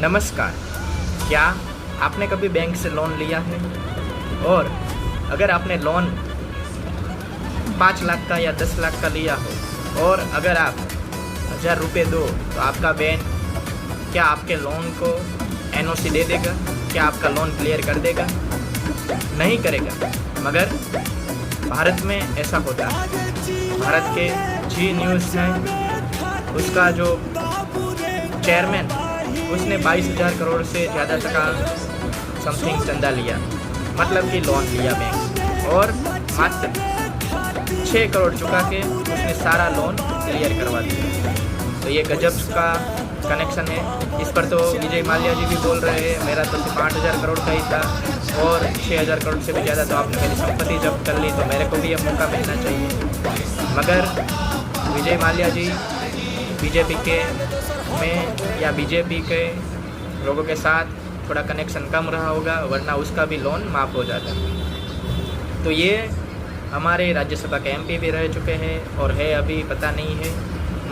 नमस्कार। क्या आपने कभी बैंक से लोन लिया है? और अगर आपने लोन 5 लाख का या 10 लाख का लिया हो और अगर आप 1000 रुपये दो तो आपका बैंक क्या आपके लोन को एनओसी दे देगा? क्या आपका लोन क्लियर कर देगा? नहीं करेगा। मगर भारत में ऐसा होता है। भारत के जी न्यूज़ है, उसका जो चेयरमैन उसने 22,000 करोड़ से ज़्यादा का समथिंग चंदा लिया, मतलब कि लोन लिया बैंक से, और मात्र 6 करोड़ चुका के उसने सारा लोन क्लियर करवा दिया। तो ये गजब का कनेक्शन है। इस पर तो विजय माल्या जी भी बोल रहे हैं मेरा तो सिर्फ 8,000 करोड़ का ही था और 6,000 करोड़ से भी ज़्यादा तो आपने मेरी संपत्ति जब्त कर ली, तो मेरे को भी ये मौका मिलना चाहिए। मगर विजय माल्या जी बीजेपी के में या बीजेपी के लोगों के साथ थोड़ा कनेक्शन कम रहा होगा, वरना उसका भी लोन माफ़ हो जाता। तो ये हमारे राज्यसभा के एमपी भी रह चुके हैं और है अभी पता नहीं है,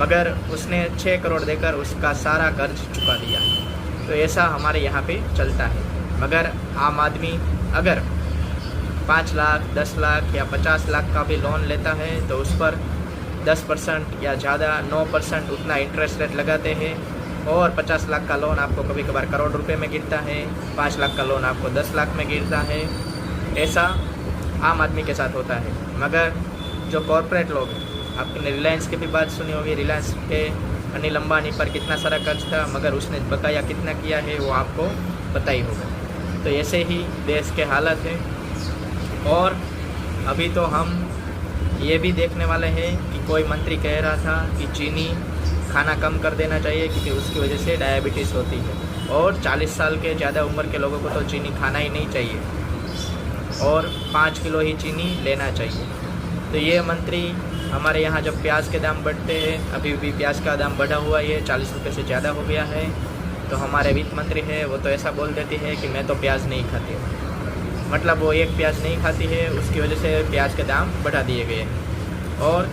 मगर उसने 6 करोड़ देकर उसका सारा कर्ज चुका दिया। तो ऐसा हमारे यहाँ पे चलता है। मगर आम आदमी अगर 5 लाख 10 लाख या 50 लाख का भी लोन लेता है तो उस पर 10% या ज़्यादा 9% उतना इंटरेस्ट रेट लगाते हैं, और 50 लाख का लोन आपको कभी कभार करोड़ रुपए में गिरता है, 5 लाख का लोन आपको 10 लाख में गिरता है। ऐसा आम आदमी के साथ होता है। मगर जो कॉरपोरेट लोग, आपने रिलायंस की भी बात सुनी होगी, रिलायंस के अनिल अंबानी पर कितना सारा कर्ज था, मगर उसने बकाया कितना किया है वो आपको पता ही होगा। तो ऐसे ही देश के हालत है। और अभी तो हम ये भी देखने वाले हैं कि कोई मंत्री कह रहा था कि चीनी खाना कम कर देना चाहिए क्योंकि उसकी वजह से डायबिटीज़ होती है, और 40 साल के ज़्यादा उम्र के लोगों को तो चीनी खाना ही नहीं चाहिए और 5 किलो ही चीनी लेना चाहिए। तो ये मंत्री हमारे यहाँ जब प्याज के दाम बढ़ते हैं, अभी भी प्याज का दाम बढ़ा हुआ है, 40 रुपये से ज़्यादा हो गया है, तो हमारे वित्त मंत्री है वो तो ऐसा बोल देती है कि मैं तो प्याज नहीं खाती हूँ। मतलब वो एक प्याज नहीं खाती है, उसकी वजह से प्याज के दाम बढ़ा दिए गए हैं। और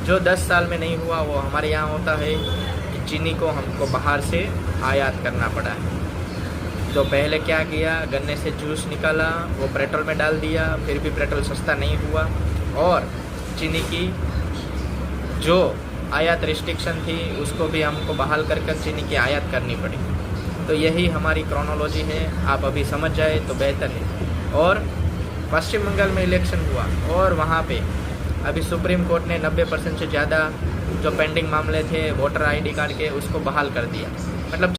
जो 10 साल में नहीं हुआ वो हमारे यहाँ होता है कि चीनी को हमको बाहर से आयात करना पड़ा है। तो पहले क्या किया, गन्ने से जूस निकाला, वो पेट्रोल में डाल दिया, फिर भी पेट्रोल सस्ता नहीं हुआ, और चीनी की जो आयात रिस्ट्रिक्शन थी उसको भी हमको बहाल कर चीनी की आयात करनी पड़ी। तो यही हमारी क्रोनोलॉजी है, आप अभी समझ जाए तो बेहतर है। और पश्चिम बंगाल में इलेक्शन हुआ और वहाँ पे अभी सुप्रीम कोर्ट ने 90% से ज़्यादा जो पेंडिंग मामले थे वोटर आईडी कार्ड के उसको बहाल कर दिया। मतलब